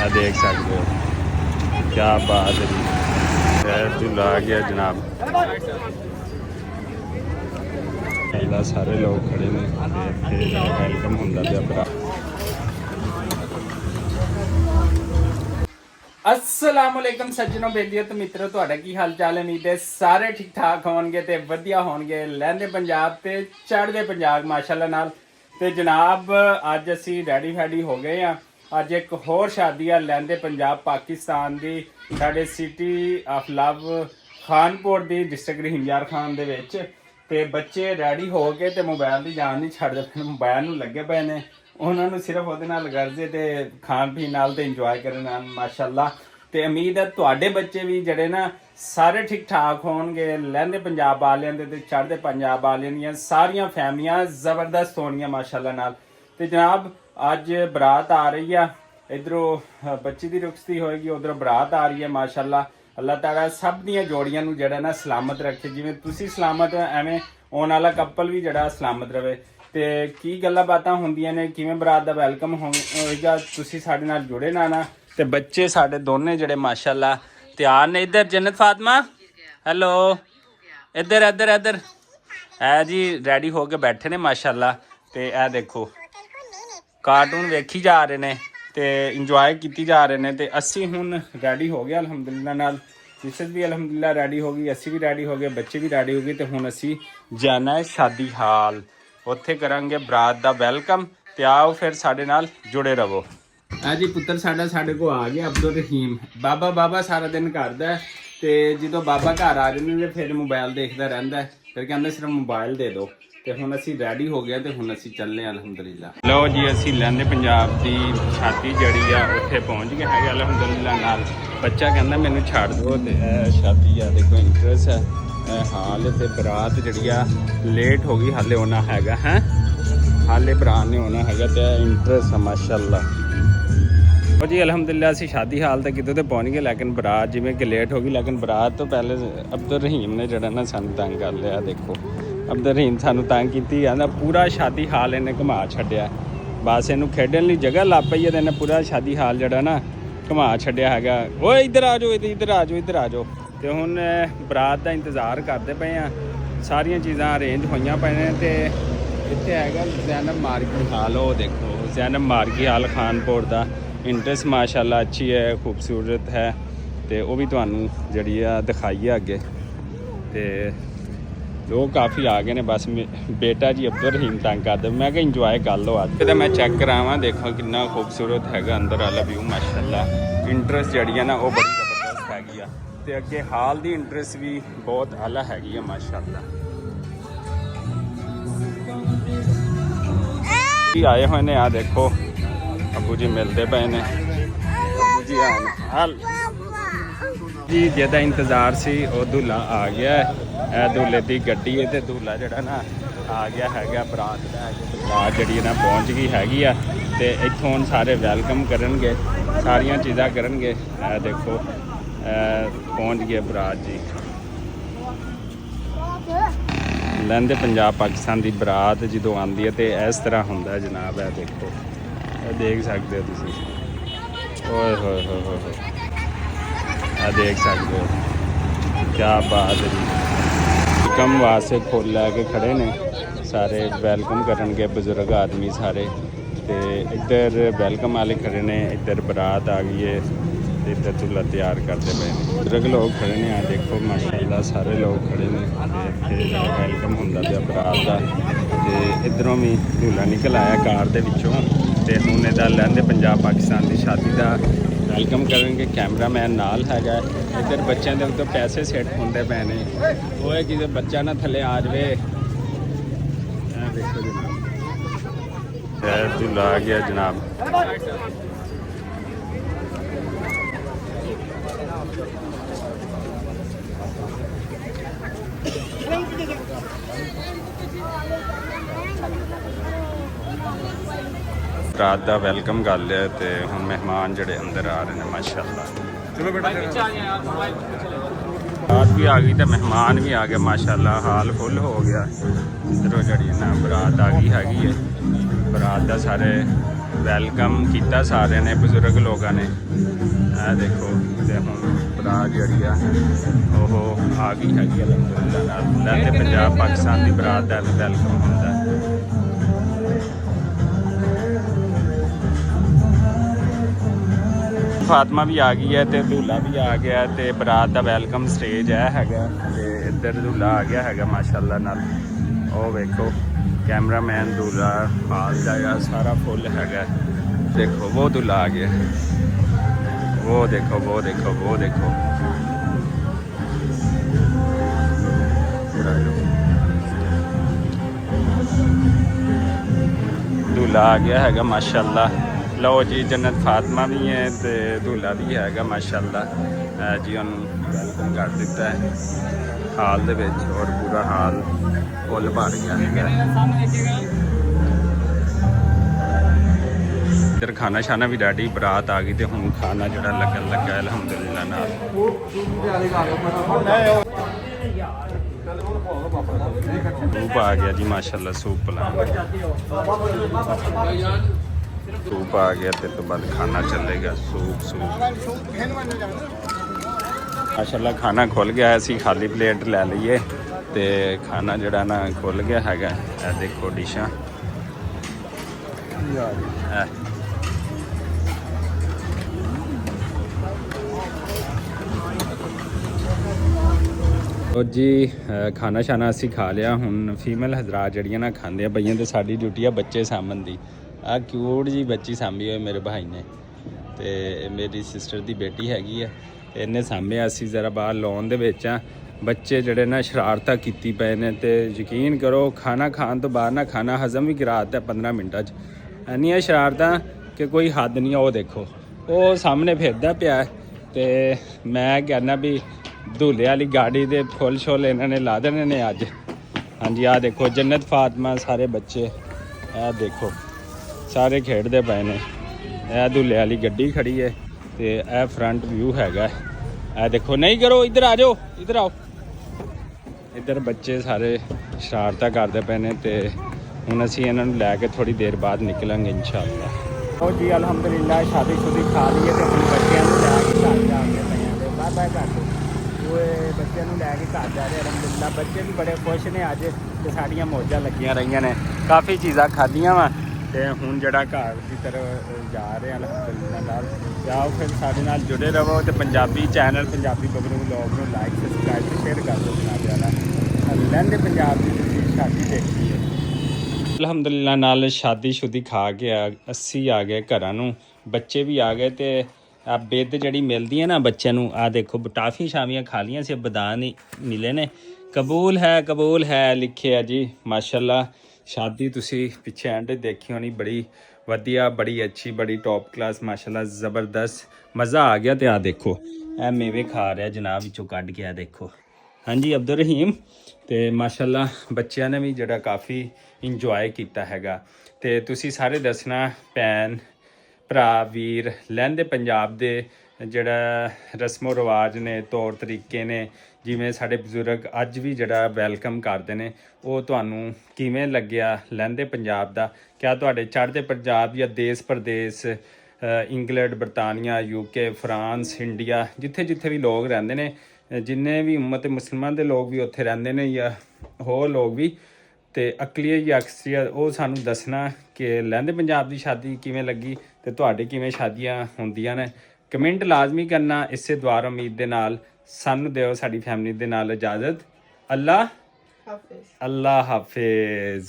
देख सकते हो क्या बात है जी। दूल्हा आ गया जनाब। पहला सारे लोग खड़े ने वेलकम होंदा पिया भरा। अस्सलामुअलैकुम सज्जनों बेलियो तो मित्रों ਤੁਹਾਡਾ ਕੀ ਹਾਲ ਚਾਲ ਹੈ। ਉਮੀਦ ਹੈ ਸਾਰੇ ਠੀਕ ਠਾਕ ਹੋਣਗੇ ਤੇ ਵਧੀਆ ਹੋਣਗੇ। ਲਹਿੰਦੇ ਪੰਜਾਬ ਤੇ ਚੜ੍ਹਦੇ ਪੰਜਾਬ ਮਾਸ਼ਾਅੱਲਾ ਨਾਲ। ਤੇ ਜਨਾਬ ਅੱਜ ਅਸੀਂ ਰੈਡੀ ਫੈਡੀ ਹੋ ਗਏ ਆ। ਅੱਜ ਇੱਕ ਹੋਰ ਸ਼ਾਦੀ ਆ ਲਹਿੰਦੇ ਪੰਜਾਬ ਪਾਕਿਸਤਾਨ ਦੀ ਸਾਡੇ city of love Khanpur the district ਹਿੰਜਾਰ Khan ਦੇ ਵਿੱਚ। ਤੇ ਬੱਚੇ ਰੈਡੀ ਹੋ ਕੇ ਤੇ ਮੋਬਾਈਲ ਦੀ ਜਾਨ ਨਹੀਂ ਛੱਡਦੇ, ਮੋਬਾਈਲ ਨੂੰ ਲੱਗੇ ਪਏ ਨੇ। ਉਹਨਾਂ ਨੂੰ ਸਿਰਫ ਉਹਦੇ ਨਾਲ ਗਰਜੇ ਤੇ ਖਾਣ ਪੀਣ ਨਾਲ ਤੇ ਇੰਜੋਏ ਕਰਨ ਨਾਲ ਮਾਸ਼ਾਅੱਲਾ। ਤੇ ਉਮੀਦ ਹੈ ਤੁਹਾਡੇ ਬੱਚੇ ਵੀ ਜਿਹੜੇ ਨਾ ਸਾਰੇ ਠੀਕ ਠਾਕ ਹੋਣਗੇ। ਲਹਿੰਦੇ ਪੰਜਾਬ ਵਾਲਿਆਂ ਦੇ ਤੇ ਚੜ੍ਹਦੇ ਪੰਜਾਬ ਵਾਲਿਆਂ ਦੀਆਂ ਸਾਰੀਆਂ ਫੈਮਲੀਆਂ ਜ਼ਬਰਦਸਤ ਹੋਣੀਆਂ ਮਾਸ਼ਾਅੱਲਾ ਨਾਲ। ਤੇ ਜਨਾਬ ਅੱਜ ਬਰਾਤ ਆ ਰਹੀ ਆ, ਇਧਰੋਂ ਬੱਚੀ ਦੀ ਰੁਖਸਤੀ ਹੋਏਗੀ, ਉਧਰੋਂ ਬਰਾਤ ਆ ਰਹੀ ਹੈ ਮਾਸ਼ਾਅੱਲਾ। ਅੱਲਾਹ ਤਾਲਾ ਸਭ ਦੀਆਂ ਜੋੜੀਆਂ ਨੂੰ ਜਿਹੜਾ ਨਾ ਸਲਾਮਤ ਰੱਖੇ, ਜਿਵੇਂ ਤੁਸੀਂ ਸਲਾਮਤ ਹੋ ਐਵੇਂ ਆਉਣ ਵਾਲਾ ਕਪਲ ਵੀ ਜਿਹੜਾ ਸਲਾਮਤ ਰਵੇ। ਤੇ ਕੀ ਗੱਲਾਂ ਬਾਤਾਂ ਹੁੰਦੀਆਂ ਨੇ, ਕਿਵੇਂ ਬਰਾਤ ਦਾ ਵੈਲਕਮ ਹੋਏਗਾ, ਤੁਸੀਂ ਸਾਡੇ ਨਾਲ ਜੁੜੇ ਨਾ। ਤੇ ਬੱਚੇ ਸਾਡੇ ਦੋਨੇ ਜਿਹੜੇ ਮਾਸ਼ਾਅੱਲਾ ਤਿਆਰ ਨੇ। ਇੱਧਰ ਜन्नत ਫਾਤਮਾ, ਹੈਲੋ, ਇੱਧਰ ਇੱਧਰ ਇੱਧਰ ਹੈ ਜੀ, ਰੈਡੀ ਹੋ ਕੇ ਬੈਠੇ ਨੇ ਮਾਸ਼ਾਅੱਲਾ। ਤੇ ਇਹ ਦੇਖੋ ਕਾਰਟੂਨ ਵੇਖੀ ਜਾ ਰਹੇ ਨੇ ਤੇ ਇੰਜੋਏ ਕੀਤੀ ਜਾ ਰਹੇ ਨੇ। ਤੇ ਅਸੀਂ ਹੁਣ ਰੈਡੀ ਹੋ ਗਏ ਅਲਹਮਦੁਲਿਲਾ ਨਾਲ। ਮਿਸਿਸ ਵੀ ਅਲਹਮਦੁਲਿਲਾ ਰੈਡੀ ਹੋ ਗਈ, ਅਸੀਂ ਵੀ ਰੈਡੀ ਹੋ ਗਏ, ਬੱਚੇ ਵੀ ਰੈਡੀ ਹੋ ਗਏ। ਤੇ ਹੁਣ ਅਸੀਂ ਜਾਣਾ ਹੈ ਸ਼ਾਦੀ ਹਾਲ, ਉੱਥੇ ਕਰਾਂਗੇ ਬਰਾਤ ਦਾ ਵੈਲਕਮ। ਤੇ ਆਓ ਫਿਰ ਸਾਡੇ ਨਾਲ ਜੁੜੇ ਰਹੋ। ਆ ਜੀ ਪੁੱਤਰ ਸਾਡਾ ਸਾਡੇ ਕੋਲ ਆ ਗਿਆ ਅਬਦੁਲ ਰਹੀਮ। ਬਾਬਾ ਸਾਰਾ ਦਿਨ ਕਰਦਾ ਤੇ ਜਦੋਂ ਬਾਬਾ ਘਰ ਆ ਜਾਂਦੇ ਨੇ ਫਿਰ ਮੋਬਾਈਲ ਦੇਖਦਾ ਰਹਿੰਦਾ, ਫਿਰ ਕਹਿੰਦਾ ਸਿਰਫ ਮੋਬਾਈਲ ਦੇ ਦਿਓ। ਤੇ ਹੁਣ ਅਸੀਂ ਰੈਡੀ ਹੋ ਗਏ ਤੇ ਹੁਣ ਅਸੀਂ ਚੱਲੇ ਆ ਅਲਹਮਦੁਲਿਲਾ। ਲਓ ਜੀ ਅਸੀਂ ਲਹਿੰਦੇ ਪੰਜਾਬ ਦੀ ਸ਼ਾਦੀ ਜਿਹੜੀ ਆ ਉੱਥੇ ਪਹੁੰਚ ਗਏ ਹੈਗੇ ਅਲਹਮਦੁਲਿਲਾ ਨਾਲ। ਬੱਚਾ ਕਹਿੰਦਾ ਮੈਨੂੰ ਛੱਡ ਦਿਓ। ਤੇ ਇਹ ਸ਼ਾਦੀ ਆ ਦੇਖੋ ਇੰਟਰਸਟ ਹੈ ਹਾਲ। ਤੇ ਬਰਾਤ ਜਿਹੜੀ ਆ ਲੇਟ ਹੋ ਗਈ, ਹਾਲੇ ਹੋਣਾ ਹੈਗਾ ਹੈ, ਹਾਲੇ ਬਰਾਤ ਨੇ ਹੋਣਾ ਹੈਗਾ। ਤੇ ਇੰਟਰਸਟ ਹੈ ਮਾਸ਼ਾਅੱਲਾ। ਉਹ ਜੀ ਅਲਹਮਦੁਲਿਲਾ ਅਸੀਂ ਸ਼ਾਦੀ ਹਾਲ ਤੇ ਕਿਤੇ ਤੇ ਪਹੁੰਚ ਗਏ, ਲੇਕਿਨ ਬਰਾਤ ਜਿਵੇਂ ਕਿ ਲੇਟ ਹੋ ਗਈ। ਲੇਕਿਨ ਬਰਾਤ ਤੋਂ ਪਹਿਲੇ ਅਬਦੁਲ ਰਹੀਮ ਨੇ ਜਿਹੜਾ ਨਾ ਸਾਨੂੰ ਤੰਗ ਕਰ ਲਿਆ। ਦੇਖੋ ਅਬਦੁਲ ਰਹੀਮ ਸਾਨੂੰ ਤੰਗ ਕੀਤੀ ਜਾਂਦਾ, ਪੂਰਾ ਸ਼ਾਦੀ ਹਾਲ ਇਹਨੇ ਘੁਮਾ ਛੱਡਿਆ। ਬਸ ਇਹਨੂੰ ਖੇਡਣ ਲਈ ਜਗ੍ਹਾ ਲੱਭ ਪਈ ਹੈ ਤੇ ਇਹਨੇ ਪੂਰਾ ਸ਼ਾਦੀ ਹਾਲ ਜਿਹੜਾ ਨਾ ਘੁਮਾ ਛੱਡਿਆ ਹੈਗਾ। ਓਏ ਇੱਧਰ ਆ ਜਾਓ, ਇੱਧਰ ਆ ਜਾਓ, ਇੱਧਰ ਆ ਜਾਓ। ਤੇ ਹੁਣ ਬਰਾਤ ਦਾ ਇੰਤਜ਼ਾਰ ਕਰਦੇ ਪਏ ਆ। ਸਾਰੀਆਂ ਚੀਜ਼ਾਂ ਅਰੇਂਜ ਹੋਈਆਂ ਪਈਆਂ ਨੇ। ਤੇ ਇੱਥੇ ਹੈਗਾ ਜ਼ੈਨਬ ਮਾਰਗੀ ਹਾਲ, ਉਹ ਦੇਖੋ ਜ਼ੈਨਬ ਮਾਰਗੀ ਹਾਲ ਖਾਨਪੁਰ ਦਾ। ਇੰਟਰਸਟ ਮਾਸ਼ਾਅੱਲਾ ਅੱਛੀ ਹੈ, ਖੂਬਸੂਰਤ ਹੈ। ਤੇ ਉਹ ਵੀ ਤੁਹਾਨੂੰ ਜਿਹੜੀ ਆ ਦਿਖਾਈਏ ਅੱਗੇ। ਤੇ ਲੋਕ ਕਾਫੀ ਆ ਗਏ ਨੇ, ਬਸ ਬੇਟਾ ਜੀ ਅਬਦੁਲ ਰਹੀਮ ਤੰਗ ਕਰਦੇ। ਮੈਂ ਕਿਹਾ ਇੰਜੋਏ ਕਰ ਲਓ ਅੱਜ। ਤੇ ਮੈਂ ਚੈੱਕ ਕਰਾਵਾਂ, ਦੇਖੋ ਕਿੰਨਾ ਖੂਬਸੂਰਤ ਹੈਗਾ ਅੰਦਰ ਵਾਲਾ ਵਿਊ ਮਾਸ਼ਾਅੱਲਾ। ਇੰਟਰਸਟ ਜਿਹੜੀ ਆ ਨਾ ਉਹ ਬੜੀ ਜ਼ਬਰਦਸਤ ਹੈਗੀ ਆ। ਤੇ ਅੱਗੇ ਹਾਲ ਦੀ ਇੰਟਰਸਟ ਵੀ ਬਹੁਤ ਆਲਾ ਹੈਗੀ ਆ ਮਾਸ਼ਾਅੱਲਾ। ਜੀ ਆਏ ਹੋਏ ਨੇ, ਆ ਦੇਖੋ ਅੱਬੂ ਜੀ ਮਿਲਦੇ ਪਏ ਨੇ। ਅੱਬੂ ਜੀ ਆਏ ਹਾਲ ਜੀ, ਜਿਹਦਾ ਇੰਤਜ਼ਾਰ ਸੀ ਉਹ ਦੁੱਲਾ ਆ ਗਿਆ। ਇਹ ਦੁੱਲੇ ਦੀ ਗੱਡੀ ਹੈ ਤੇ ਦੁੱਲਾ ਜਿਹੜਾ ਨਾ ਆ ਗਿਆ ਹੈਗਾ ਬਰਾਤ ਲੈ ਕੇ। ਬਰਾਤ ਜਿਹੜੀ ਨਾ ਪਹੁੰਚ ਗਈ ਹੈਗੀ ਆ। ਤੇ ਇੱਥੋਂ ਹੁਣ ਸਾਰੇ ਵੈਲਕਮ ਕਰਨਗੇ, ਸਾਰੀਆਂ ਚੀਜ਼ਾਂ ਕਰਨਗੇ। ਇਹ ਦੇਖੋ ਪਹੁੰਚ ਗਏ ਬਰਾਤ ਜੀ। ਲਹਿੰਦੇ ਪੰਜਾਬ ਪਾਕਿਸਤਾਨ ਦੀ ਬਰਾਤ ਜਦੋਂ ਆਉਂਦੀ ਹੈ ਤੇ ਇਸ ਤਰ੍ਹਾਂ ਹੁੰਦਾ ਜਨਾਬ। ਇਹ ਦੇਖੋ, ਇਹ ਦੇਖ ਸਕਦੇ ਹੋ ਤੁਸੀਂ। ਓਏ ਹੋਏ ਹੋਏ ਹੋਏ, ਇਹ ਦੇਖ ਸਕਦੇ ਹੋ ਕਿਆ ਬਾਤ ਹੈ ਜੀ। ਕੰਮ ਵਾਸਤੇ ਖੋਲ ਲੈ ਕੇ ਖੜੇ ਨੇ ਸਾਰੇ, ਵੈਲਕਮ ਕਰਨਗੇ ਬਜ਼ੁਰਗ ਆਦਮੀ ਸਾਰੇ। ਤੇ ਇੱਧਰ ਵੈਲਕਮ ਵਾਲੇ ਖੜੇ ਨੇ, ਇੱਧਰ ਬਰਾਤ ਆ ਗਈ ਹੈ ਤੇ ਇੱਧਰ ਦੁੱਲਾ ਤਿਆਰ ਕਰਦੇ ਪਏ ਨੇ। ਬਜ਼ੁਰਗ ਲੋਕ ਖੜੇ ਨੇ, ਆ ਦੇਖੋ ਮਾਸ਼ਾਅੱਲਾ ਸਾਰੇ ਲੋਕ ਖੜੇ ਨੇ। ਤੇ ਇੱਥੇ ਵੈਲਕਮ ਹੁੰਦਾ ਪਿਆ ਬਰਾਤ ਦਾ। ਤੇ ਇੱਧਰੋਂ ਵੀ ਦੁੱਲਾ ਨਿਕਲ ਆਇਆ ਕਾਰ ਦੇ ਵਿੱਚੋਂ। ਤੇ ਹੁਣ ਇਹਦਾ ਲਹਿੰਦੇ ਪੰਜਾਬ ਪਾਕਿਸਤਾਨ ਦੀ ਸ਼ਾਦੀ ਦਾ ਵੈਲਕਮ ਕਰਨਗੇ। ਕੈਮਰਾਮੈਨ ਨਾਲ ਹੈਗਾ। ਇੱਧਰ ਬੱਚਿਆਂ ਦੇ ਉੱਤੇ ਪੈਸੇ ਸੈੱਟ ਹੁੰਦੇ ਪਏ ਨੇ। ਉਹ ਹੈ ਕਿਤੇ ਬੱਚਾ ਨਾ ਥੱਲੇ ਆ ਜਾਵੇ। ਇਹ ਦੇਖੋ ਜਨਾਬ, ਇਹ ਦੁੱਲਾ ਆ ਗਿਆ ਜਨਾਬ। ਰਾਤ ਦਾ ਵੈਲਕਮ ਕਰ ਲਿਆ ਤੇ ਹੁਣ ਮਹਿਮਾਨ ਜਿਹੜੇ ਅੰਦਰ ਆ ਰਹੇ ਨੇ ਮਾਸ਼ਾਅੱਲਾ। ਚਲੋ ਬੇਟਾ ਰਾਤ ਵੀ ਆ ਗਈ ਤੇ ਮਹਿਮਾਨ ਵੀ ਆ ਗਏ ਮਾਸ਼ਾਅੱਲਾ। ਹਾਲ ਫੁੱਲ ਹੋ ਗਿਆ। ਇੱਧਰੋਂ ਜਿਹੜੀ ਨਾ ਬਰਾਤ ਆ ਗਈ ਹੈਗੀ ਹੈ। ਬਰਾਤ ਦਾ ਸਾਰੇ ਵੈਲਕਮ ਕੀਤਾ ਸਾਰਿਆਂ ਨੇ, ਬਜ਼ੁਰਗ ਲੋਕਾਂ ਨੇ। ਇਹ ਦੇਖੋ ਤੇ ਹੁਣ ਬਰਾਤ ਜਿਹੜੀ ਆ ਉਹ ਆ ਗਈ ਹੈਗੀ ਅਲਹਮਦੁਲਿਲਾ ਨਾਲ। ਲਹਿੰਦੇ ਪੰਜਾਬ ਪਾਕਿਸਤਾਨ ਦੀ ਬਰਾਤ ਦਾ ਵੀ ਵੈਲਕਮ ਹੁੰਦਾ ਹੈ। ਫਾਤਮਾ ਵੀ ਆ ਗਈ ਹੈ ਤੇ दूल्हा ਵੀ ਆ ਗਿਆ ਤੇ ਬਰਾਤ ਦਾ ਵੈਲਕਮ ਸਟੇਜ ਹੈ ਹੈਗਾ ਤੇ ਇੱਧਰ दूल्हा ਆ ਗਿਆ ਹੈਗਾ ਮਾਸ਼ਾਅੱਲਾ ਨਾਲ। ਉਹ ਵੇਖੋ कैमरामैन दूल्हा हाल जाएगा सारा फुल हैगा। देखो वो दूल्हा आ गया, वो देखो वो देखो वो देखो। दूल्हा आ गया हैगा माशाअल्लाह। लो जी जन्नत फातिमा भी है तो दूल्हा भी हैगा माशाअल्लाह जी। उन्होंने वेलकम कर दिता है हाल दे विच और पूरा हाल फुल भर गया है। इधर खाना शाना भी डाडी बरात आ गई तो हम खाना जड़ा लगन लगा अलहमदुलिल्लाह नाल। सूप आ गया जी माशाल्लाह। सूप पिला सूप आ गया तो बाद खाना चलेगा। सूप माशाल्लाह खाना खुल गया। असी खाली प्लेट ले लीए तो खाना जड़ा ना खुल गया हैगा। देखो डिशां और जी खाना शाना असी खा लिया। हुण फीमेल हजरात जड़ियां ना खांदे पईयां ते साडी ड्यूटी है बच्चे सामन दी। आ क्यूट जी बच्ची साम्भी होई मेरे भाई ने ते मेरी सिस्टर दी बेटी हैगी है ते इन्ने साम्भिया। असी जरा बाहर लॉन दे विच आ। बच्चे जड़े ना शरारतां कीती पए ने ते यकीन करो खाना खान तो बाद ना खाना हजम भी करा दित्ता 15 मिनटां च। इन्नियां शरारतां कि कोई हद नहीं। वो देखो वो सामने फिरदा पिया ते मैं कहना भी दूल्हे वाली गाड़ी दे फुल शुल इन्होंने ला देने ने अज। हाँ जी आ देखो जन्नत फातिमा सारे बच्चे ए देखो सारे खेडते पे ने। यह दूल्हे वाली गड्डी खड़ी है तो यह फ्रंट व्यू हैगा। ए देखो नहीं करो इधर आ जाओ इधर आओ। इधर बच्चे सारे शरारतां करते पे ने ते हुण असीं इन्हां नूं लैके थोड़ी देर बाद निकलांगे इंशाअल्लाह। ओ जी अलहमदुलिल्लाह शादी शुदी खा ली है तो हुण बच्चों नूं लैके घर जाके पे बाय बाय कर दो। वो बच्चों नूं लैके घर जा रहे अलहमदुलिल्लाह। बच्चे भी बड़े खुश ने अज ते साड़ियां मौजां लगियां रहियां ने। काफ़ी चीज़ां खाधियां वा ते हुण जिहड़ा घर की तरफ जा रहे हैं अलहमदुलिल्लाह नाल। जाओ फिर साडे नाल जुड़े रहो तो पंजाबी चैनल पंजाबी बबरू व्लॉग नूं लाइक सबसक्राइब ते शेयर कर दो। जनाब वाला लहंदे पंजाब की तुसीं शादी देखी है अलहमदुलिल्लाह नाल। शादी शुदी खा के 80 आ गए घरां नूं। बच्चे भी आ गए तो आ बेद जड़ी मिलती है ना बच्चों नूं। आ देखो टाफी शामियां खा लियां से बदान ही मिले ने। कबूल है लिखे है जी माशाल्लाह। शादी तुसी पिछे एंड देखी होनी बड़ी वधिया बड़ी अच्छी बड़ी टॉप क्लास माशाल्लाह ज़बरदस्त मज़ा आ गया। तो आ देखो ए मेवे खा रहा जनाब विचों कढ़ के। आ देखो हाँ जी अब्दुल रहीम तो माशाल्लाह बच्चों ने भी जड़ा काफ़ी इंजॉय किया हैगा। तो तुसी सारे दसना भैन भरा वीर लहंदे पंजाब दे जड़ा रस्मो रिवाज ने तौर तरीके ने जिमें साढ़े बजुर्ग अज भी जड़ा वैलकम करते हैं वो तुहानू किवें लग्या लहंदे पंजाब दा। क्या तुहाडे चढ़दे पंजाब या देश प्रदेश इंग्लैंड बरतानिया यूके फ्रांस इंडिया जिथे जिथे भी लोग रहिंदे ने जिन्ने भी उम्मत मुसलमान दे लोग भी उत्थे रहिंदे ने या होर लोग भी ते अकलीत या अक्सरीत वो सानू दसना कि लहंदे पंजाब दी शादी किवें लगी ते तुहाडे किवें शादियां हुंदियां ने। कमेंट लाजमी करना। इसे दुआ उम्मीद दे नाल सानू दिओ साडी फैमिली दे नाल इजाज़त। अल्लाह हाफिज़।